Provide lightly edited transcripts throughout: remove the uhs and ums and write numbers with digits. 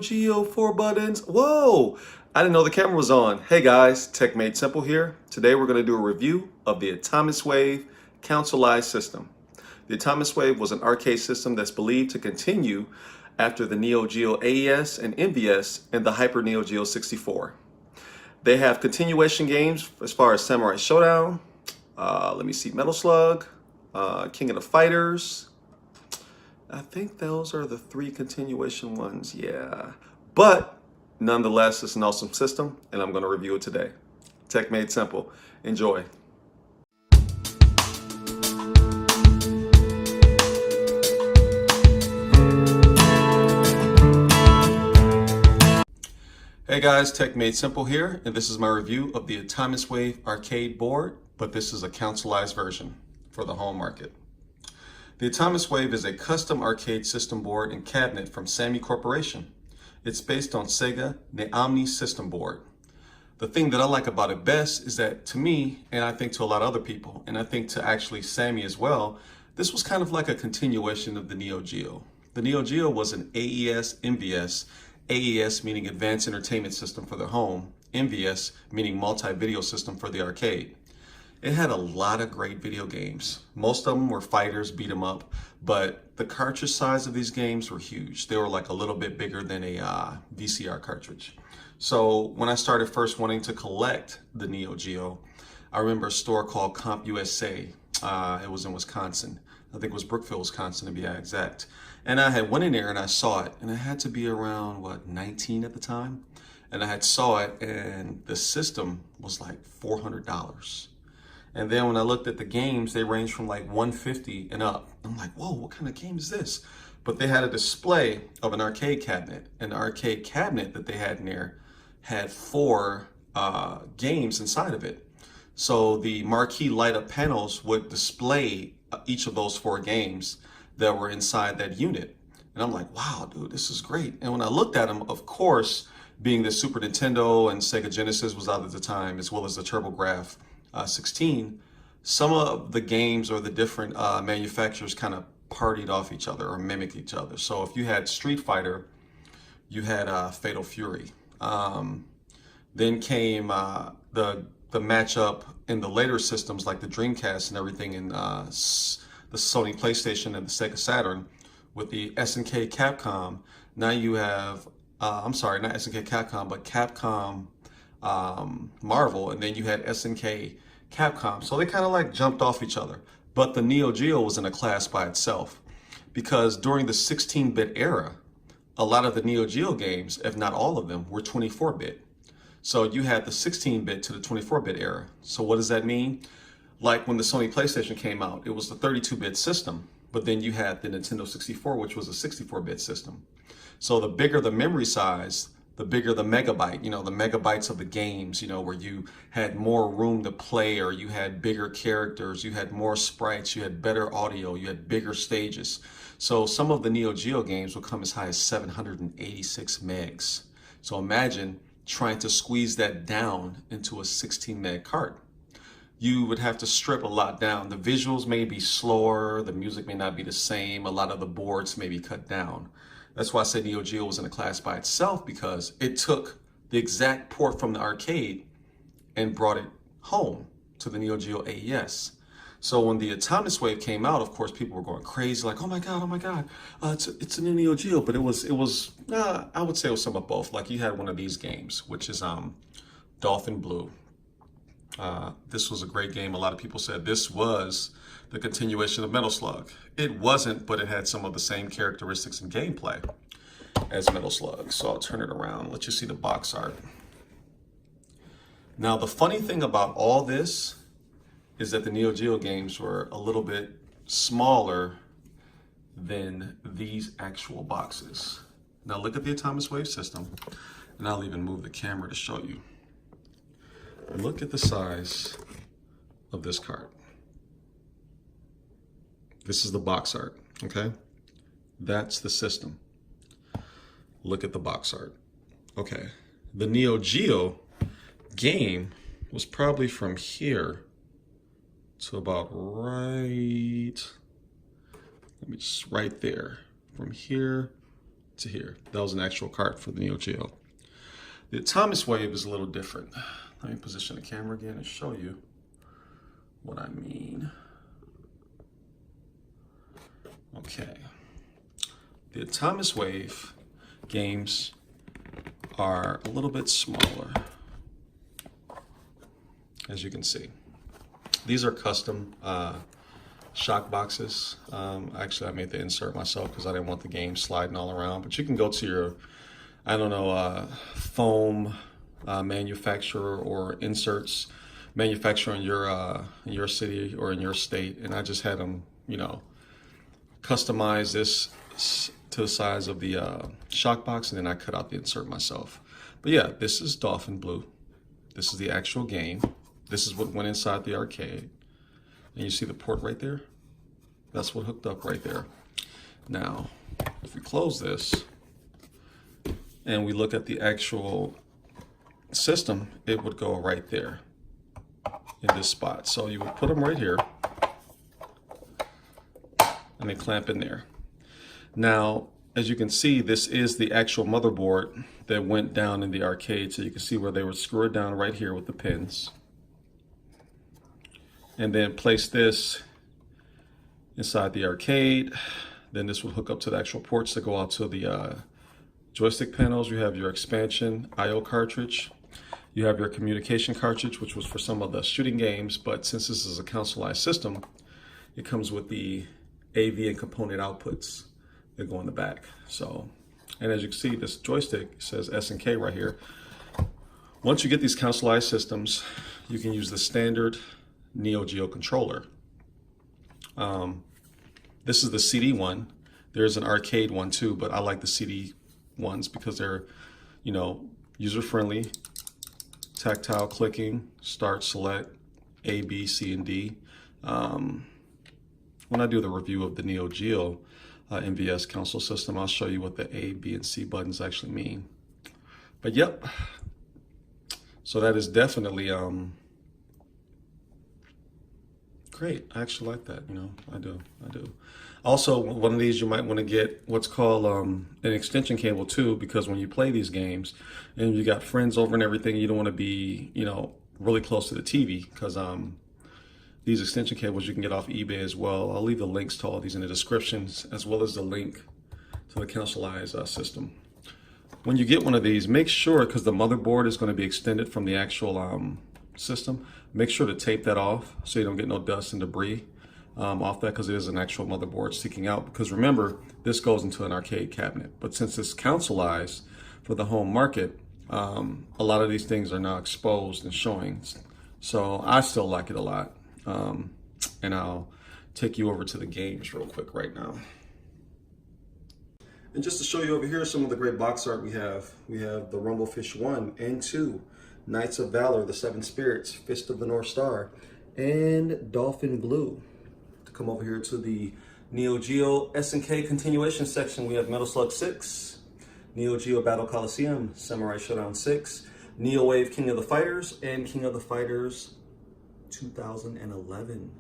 Geo 4 buttons. Whoa, I didn't know the camera was on. Hey guys, Tech Made Simple here. Today we're going to do a review of the Atomiswave consolized system. The Atomiswave was an arcade system that's believed to continue after the Neo Geo AES and MVS and the Hyper Neo Geo 64. They have continuation games as far as Samurai Showdown, let me see, Metal Slug, King of the Fighters. I think those are the three continuation ones, yeah. But nonetheless, it's an awesome system, and I'm going to review it today. Tech Made Simple. Enjoy. Hey guys, Tech Made Simple here, and this is my review of the Atomiswave arcade board, but this is a consolized version for the home market. The Atomiswave is a custom arcade system board and cabinet from Sammy Corporation. It's based on Sega Naomi system board. The thing that I like about it best is that to me, and I think to a lot of other people, and I think to actually Sammy as well, this was kind of like a continuation of the Neo Geo. The Neo Geo was an AES, MVS, AES meaning Advanced Entertainment System for the home, MVS meaning Multi-Video System for the arcade. It had a lot of great video games. Most of them were fighters, beat 'em up, but the cartridge size of these games were huge. They were like a little bit bigger than a VCR cartridge. So when I started first wanting to collect the Neo Geo, I remember a store called Comp USA. It was in Wisconsin. I think it was Brookville, Wisconsin to be exact. And I had went in there and I saw it, and I had to be around, 19 at the time? And I had saw it, and the system was like $400. And then when I looked at the games, they ranged from like $150 and up. I'm like, whoa, what kind of game is this? But they had a display of an arcade cabinet. And the arcade cabinet that they had in there had 4 games inside of it. So the marquee light up panels would display each of those 4 games that were inside that unit. And I'm like, wow, dude, this is great. And when I looked at them, of course, being the Super Nintendo and Sega Genesis was out at the time, as well as the TurboGrafx 16, some of the games or the different manufacturers kind of partied off each other or mimicked each other. So if you had Street Fighter, you had Fatal Fury. Then came the matchup in the later systems like the Dreamcast and everything in the Sony PlayStation and the Sega Saturn with the SNK Capcom. Now you have, I'm sorry, not SNK Capcom, but Capcom Marvel, and then you had SNK Capcom. So they kind of like jumped off each other. But the Neo Geo was in a class by itself because during the 16-bit era, a lot of the Neo Geo games, if not all of them, were 24-bit. So you had the 16-bit to the 24-bit era. So what does that mean? Like when the Sony PlayStation came out, it was the 32-bit system, but then you had the Nintendo 64, which was a 64-bit system. So the bigger the memory size, the bigger the megabyte, the megabytes of the games, where you had more room to play, or you had bigger characters, you had more sprites, you had better audio, you had bigger stages. So some of the Neo Geo games would come as high as 786 megs. So imagine trying to squeeze that down into a 16 meg cart. You would have to strip a lot down. The visuals may be slower, the music may not be the same, a lot of the boards may be cut down. That's why I said Neo Geo was in a class by itself, because it took the exact port from the arcade and brought it home to the Neo Geo AES. So when the Atomiswave came out, of course, people were going crazy, like, oh my God, it's a new Neo Geo. But I would say it was some of both. Like you had one of these games, which is Dolphin Blue. This was a great game. A lot of people said this was the continuation of Metal Slug. It wasn't, but it had some of the same characteristics and gameplay as Metal Slug. So I'll turn it around, let you see the box art. Now, the funny thing about all this is that the Neo Geo games were a little bit smaller than these actual boxes. Now look at the Atomiswave system, and I'll even move the camera to show you. Look at the size of this cart. This is the box art, okay? That's the system. Look at the box art. Okay, the Neo Geo game was probably from here to about right there. From here to here. That was an actual cart for the Neo Geo. The Atomiswave is a little different. Let me position the camera again and show you what I mean. Okay. The Atomiswave games are a little bit smaller, as you can see. These are custom shock boxes. Actually, I made the insert myself because I didn't want the game sliding all around. But you can go to your, I don't know, foam manufacturer or inserts manufacturer in your city or in your state, and I just had them, you know, customize this to the size of the shock box, and then I cut out the insert myself. But yeah, this is Dolphin Blue. This is the actual game. This is what went inside the arcade. And you see the port right there? That's what hooked up right there. Now, if we close this and we look at the actual system, it would go right there in this spot. So you would put them right here and then clamp in there. Now, as you can see, this is the actual motherboard that went down in the arcade. So you can see where they would screw it down right here with the pins. And then place this inside the arcade. Then this will hook up to the actual ports that go out to the joystick panels. You have your expansion IO cartridge. You have your communication cartridge, which was for some of the shooting games, but since this is a consolized system, it comes with the AV and component outputs that go in the back. So, and as you can see, this joystick says S&K right here. Once you get these consolized systems, you can use the standard Neo Geo controller. This is the CD one. There's an arcade one too, but I like the CD ones because they're, you know, user-friendly, tactile clicking, start, select, A, B, C, and D. When I do the review of the Neo Geo MVS console system, I'll show you what the A, B, and C buttons actually mean. But yep, so that is definitely great. I actually like that, you know, I do. Also, one of these you might want to get what's called an extension cable too, because when you play these games and you got friends over and everything, you don't want to be, you know, really close to the TV, because these extension cables you can get off eBay as well. I'll leave the links to all these in the descriptions, as well as the link to the consolized system. When you get one of these, make sure, because the motherboard is going to be extended from the actual system, make sure to tape that off so you don't get no dust and debris off that, because it is an actual motherboard sticking out. Because remember, this goes into an arcade cabinet, but since it's consolized for the home market, a lot of these things are now exposed and showing. So I still like it a lot. And I'll take you over to the games real quick right now. And just to show you over here some of the great box art we have the Rumblefish 1 and 2, Knights of Valor, the Seven Spirits, Fist of the North Star, and Dolphin Blue. To come over here to the Neo Geo S&K continuation section, we have Metal Slug 6, Neo Geo Battle Coliseum, Samurai Showdown 6, Neowave King of the Fighters, and King of the Fighters 2011.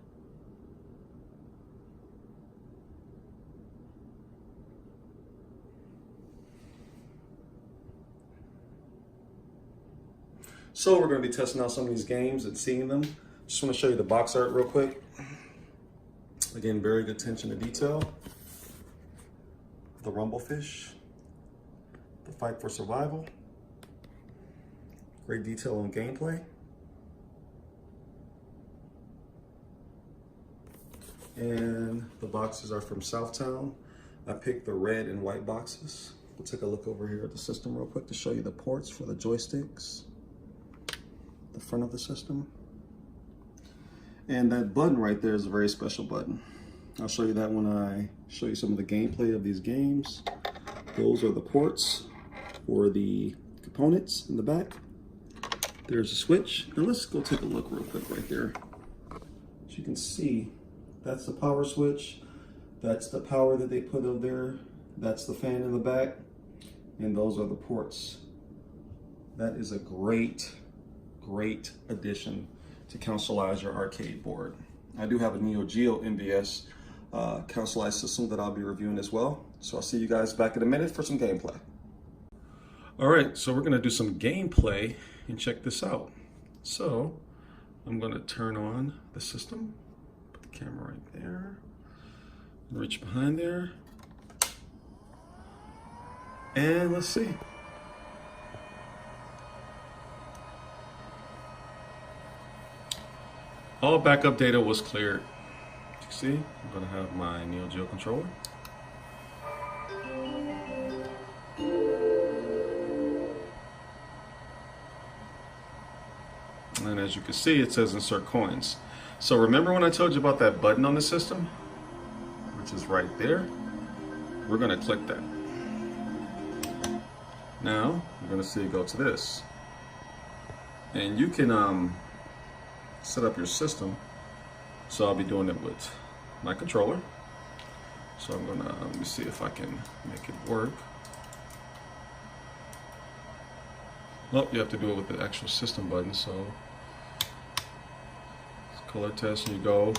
So we're going to be testing out some of these games and seeing them. Just want to show you the box art real quick. Again, very good attention to detail. The Rumblefish, the Fight for Survival. Great detail on gameplay. And the boxes are from Southtown. I picked the red and white boxes. We'll take a look over here at the system real quick to show you the ports for the joysticks, the front of the system. And that button right there is a very special button. I'll show you that when I show you some of the gameplay of these games. Those are the ports for the components in the back. There's a switch. Now let's go take a look real quick right there. As you can see, that's the power switch. That's the power that they put up there. That's the fan in the back. And those are the ports. That is a great addition to consolize your arcade board. I do have a Neo Geo MVS consolized system that I'll be reviewing as well. So I'll see you guys back in a minute for some gameplay. All right, so we're gonna do some gameplay and check this out. So I'm gonna turn on the system, put the camera right there, reach behind there, and let's see. All backup data was cleared. You see, I'm gonna have my Neo Geo controller. And as you can see, it says insert coins. So remember when I told you about that button on the system, which is right there? We're gonna click that. Now, you're gonna see it go to this. And you can set up your system. So I'll be doing it with my controller. So I'm gonna, let me see if I can make it work. Well, you have to do it with the actual system button, so it's color test, and you go.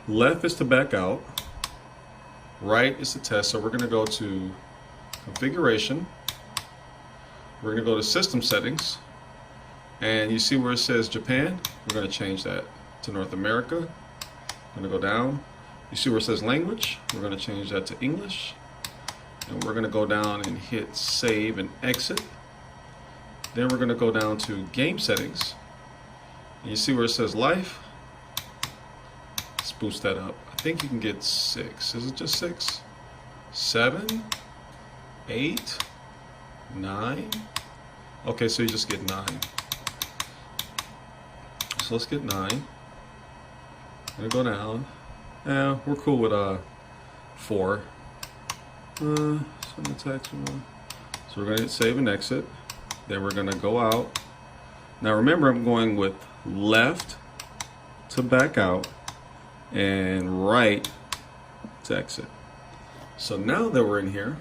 Left is to back out, right is to test, so we're gonna go to configuration, we're gonna go to system settings, and you see where it says Japan, we're gonna change that to North America. We're gonna go down, you see where it says language, we're gonna change that to English. And we're going to go down and hit save and exit. Then we're going to go down to game settings. And you see where it says life? Let's boost that up. I think you can get 6. Is it just 6? 7? 8? 9? Okay, so you just get 9. So let's get 9. I'm going to go down. Yeah, we're cool with 4. So we're going to hit save and exit. Then we're going to go out. Now remember, I'm going with left to back out and right to exit. So now that we're in here,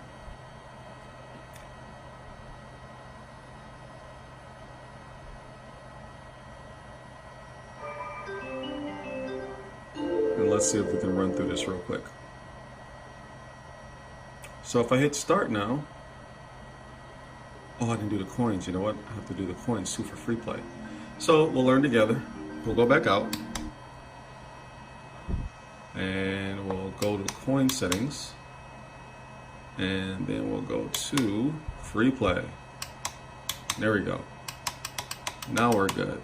and let's see if we can run through this real quick. So if I hit start now, oh, I didn't do the coins. You know what? I have to do the coins too for free play. So we'll learn together. We'll go back out and we'll go to coin settings, and then we'll go to free play. There we go. Now we're good.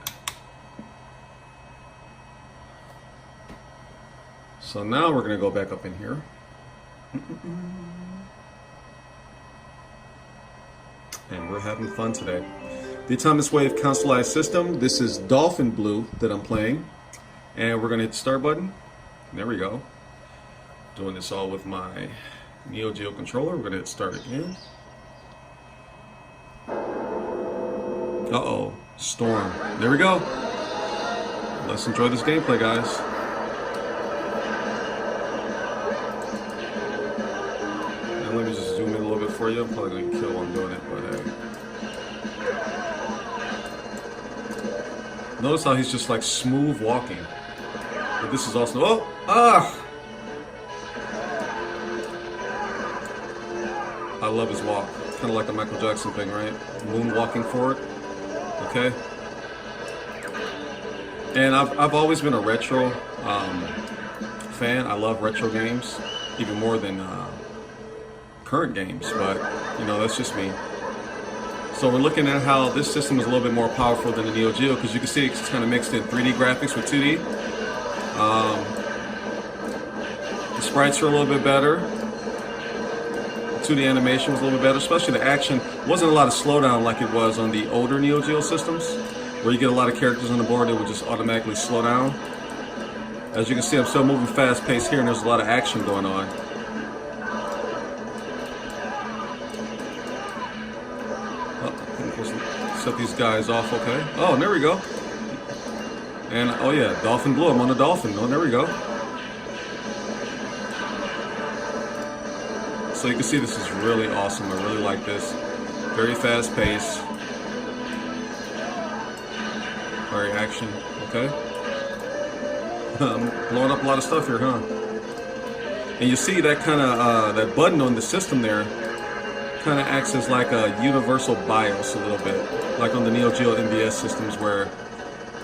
So now we're going to go back up in here. And we're having fun today. The Atomiswave consolized system. This is Dolphin Blue that I'm playing. And we're going to hit the start button. There we go. Doing this all with my Neo Geo controller. We're going to hit start again. Uh-oh. Storm. There we go. Let's enjoy this gameplay, guys. And let me just zoom in a little bit for you. I'm probably going to kill while I'm doing it, but notice how he's just like smooth walking. But this is also, oh, ah! I love his walk. Kind of like a Michael Jackson thing, right? Moonwalking forward. Okay. And I've always been a retro fan. I love retro games, even more than current games. But you know, that's just me. So we're looking at how this system is a little bit more powerful than the Neo Geo, because you can see it's kind of mixed in 3D graphics with 2D. The sprites are a little bit better. The 2D animation was a little bit better, especially the action. Wasn't a lot of slowdown like it was on the older Neo Geo systems, where you get a lot of characters on the board that would just automatically slow down. As you can see, I'm still moving fast paced here, and there's a lot of action going on. Set these guys off, okay. Oh, and there we go. And oh yeah, Dolphin Blue. I'm on the Dolphin. Oh, there we go. So you can see this is really awesome. I really like this. Very fast pace. Very action. Okay. I'm blowing up a lot of stuff here, huh? And you see that kind of that button on the system there kind of acts as like a universal BIOS a little bit, like on the Neo Geo NVS systems where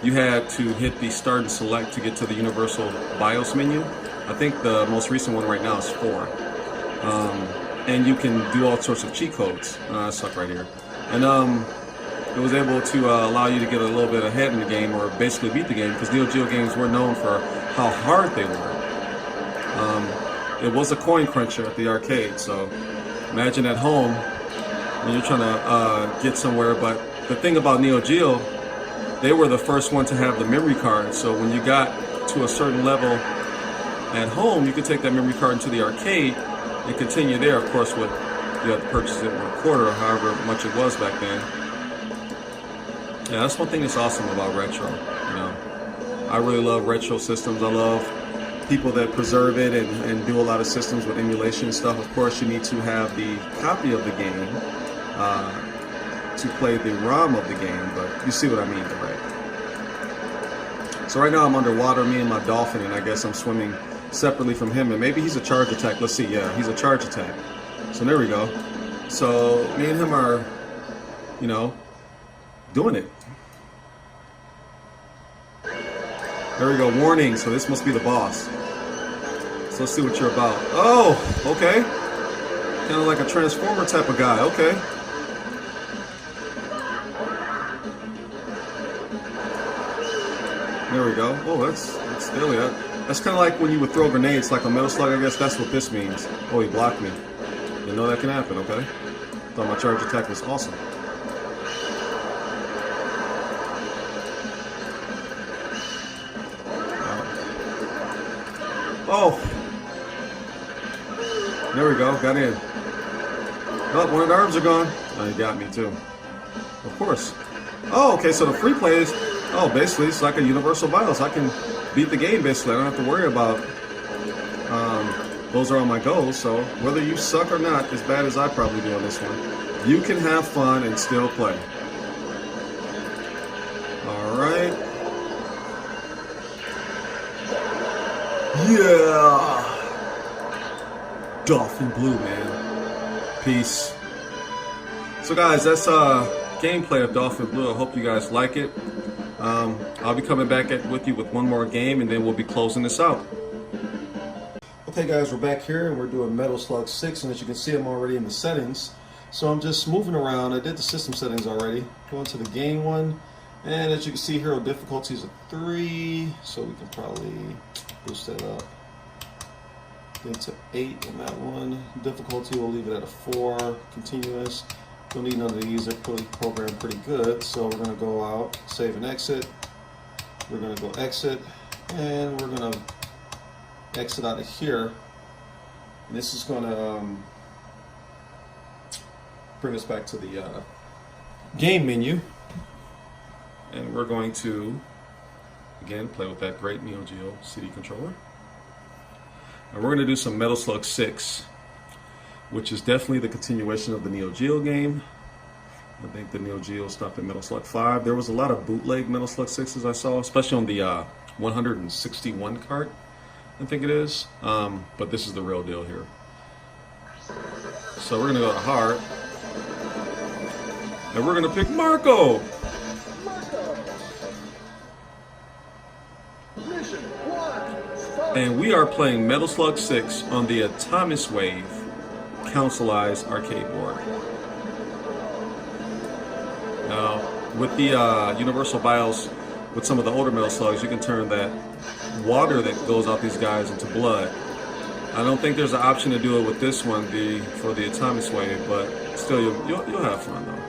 you had to hit the start and select to get to the universal BIOS menu. I think the most recent one right now is 4. And you can do all sorts of cheat codes. I suck right here. And it was able to allow you to get a little bit ahead in the game, or basically beat the game, because Neo Geo games were known for how hard they were. It was a coin cruncher at the arcade, so imagine at home when you're trying to get somewhere. But the thing about Neo Geo, they were the first one to have the memory card, so when you got to a certain level at home, you could take that memory card into the arcade and continue there. Of course, you had to purchase it with a quarter, or however much it was back then. Yeah, that's one thing that's awesome about retro. You know, I really love retro systems. I love people that preserve it and do a lot of systems with emulation and stuff. Of course, you need to have the copy of the game to play the ROM of the game, but you see what I mean, right? So right now I'm underwater, me and my dolphin, and I guess I'm swimming separately from him, and maybe he's a charge attack. Let's see. Yeah, he's a charge attack. So there we go. So me and him are, you know, doing it. There we go. Warning. So this must be the boss. So let's see what you're about. Oh, okay. Kind of like a transformer type of guy. Okay. There we go. Oh, that's silly. That's kind of like when you would throw grenades like a metal slug. I guess that's what this means. Oh, he blocked me. Didn't know that can happen. Okay. Thought my charge attack was awesome. Oh. There we go. Got in. Oh, one of the arms are gone. Oh, he got me too. Of course. Oh, okay. So the free play is, oh, basically it's like a universal BIOS. I can beat the game basically. I don't have to worry about. Those are all my goals. So whether you suck or not, as bad as I probably do on this one, you can have fun and still play. All right. Yeah. Dolphin Blue, man. Peace. So guys, that's gameplay of Dolphin Blue. I hope you guys like it. I'll be coming back with you with one more game, and then we'll be closing this out. Okay guys, we're back here and we're doing Metal Slug 6, and as you can see I'm already in the settings. So I'm just moving around. I did the system settings already. Going to the game one, and as you can see, hero difficulty is a 3, so we can probably boost that up. Get to 8 in that one. Difficulty, we'll leave it at a 4. Continuous. Don't need none of these. They're programmed pretty good. So we're going to go out, save and exit. We're going to go exit, and we're going to exit out of here. And this is going to bring us back to the game menu. And we're going to, again, play with that great Neo Geo CD controller. And we're going to do some Metal Slug 6, which is definitely the continuation of the Neo Geo game. I think the Neo Geo stopped at Metal Slug 5. There was a lot of bootleg Metal Slug 6s I saw, especially on the 161 cart, I think it is. But this is the real deal here. So we're going to go to hard. And we're going to pick Marco. And we are playing Metal Slug 6 on the Atomiswave consolized arcade board. Now, with the universal BIOS, with some of the older Metal Slugs, you can turn that water that goes out these guys into blood. I don't think there's an option to do it with this one, for the Atomiswave, but still, you'll have fun though.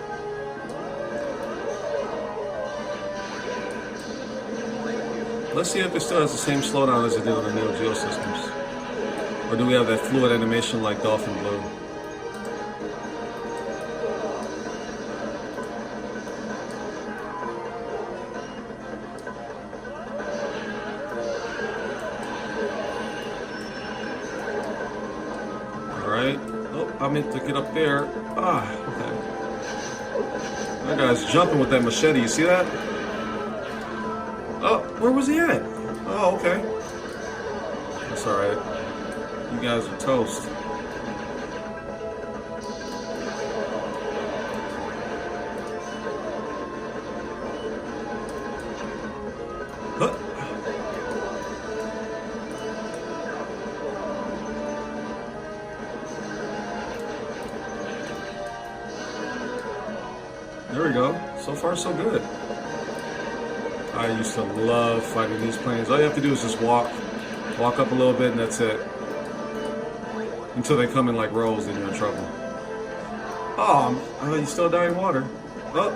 Let's see if it still has the same slowdown as it did on the Neo Geo systems. Or do we have that fluid animation like Dolphin Blue? Alright. Oh, I meant to get up there. Ah, okay. That guy's jumping with that machete. You see that? Oh, where was he at? Oh, okay. That's alright. You guys are toast. Huh. There we go. So far, so good. I used to love fighting these planes. All you have to do is just walk up a little bit, and that's it. Until they come in like rows, then you're in trouble. Oh, you still die in water. Oh.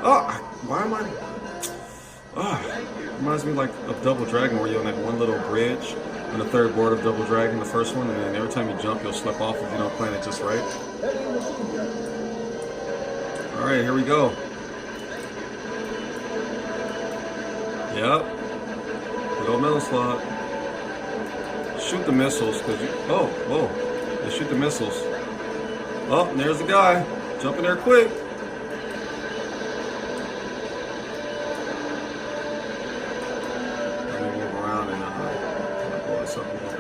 Oh, why am I? Oh, reminds me like of Double Dragon, where you're on that one little bridge on the third board of Double Dragon, the first one, and then every time you jump, you'll slip off if you don't plan it just right. All right, here we go. Yep. Big old metal slot. Shoot the missiles, cause you. Oh, whoa! They shoot the missiles. Oh, and there's the guy. Jump in there quick. Let me move around and blow this up a little bit.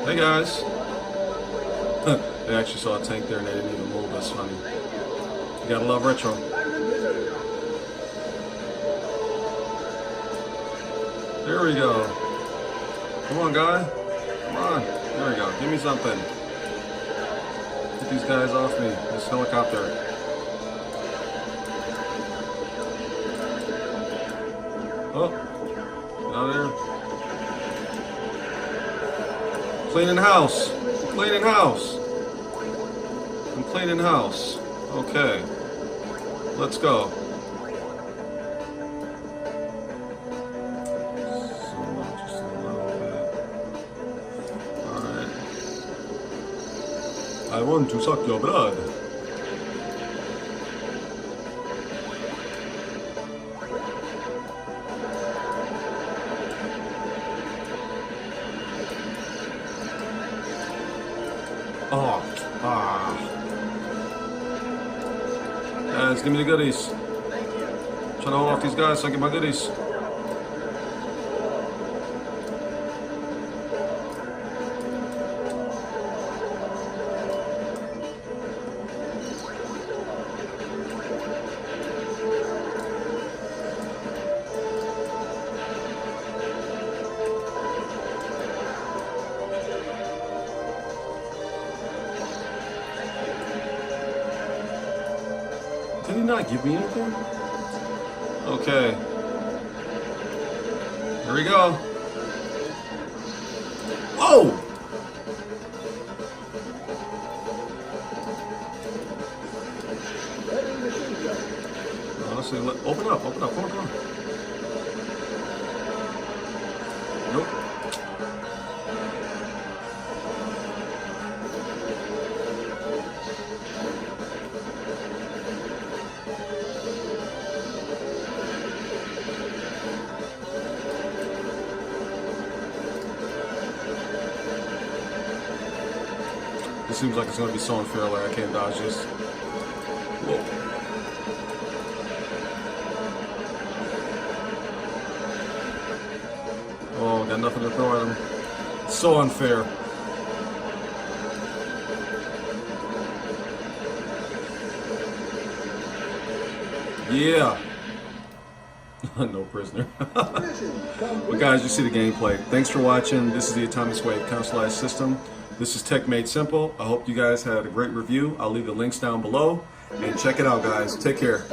Hey guys. They actually saw a tank there and they didn't even move. That's funny. You gotta love retro. There we go. Come on, guy. Come on. There we go. Give me something. Get these guys off me. This helicopter. Oh. Get out of there. Cleaning house. Cleaning house. I'm cleaning house. Okay. Let's go. So just a little bit. Alright. I want to suck your blood. Oh, guys, give me the goodies. I'm trying to hold off these guys so I get my goodies. Did he not give me anything? Okay. Here we go. Whoa! Honestly, open up, come on. Nope. It seems like it's going to be so unfair, like I can't dodge this. Whoa. Oh, got nothing to throw at him. It's so unfair. Yeah. No prisoner. But guys, you see the gameplay. Thanks for watching. This is the Atomiswave consolized system. This is Tech Made Simple. I hope you guys had a great review. I'll leave the links down below. And check it out, guys. Take care.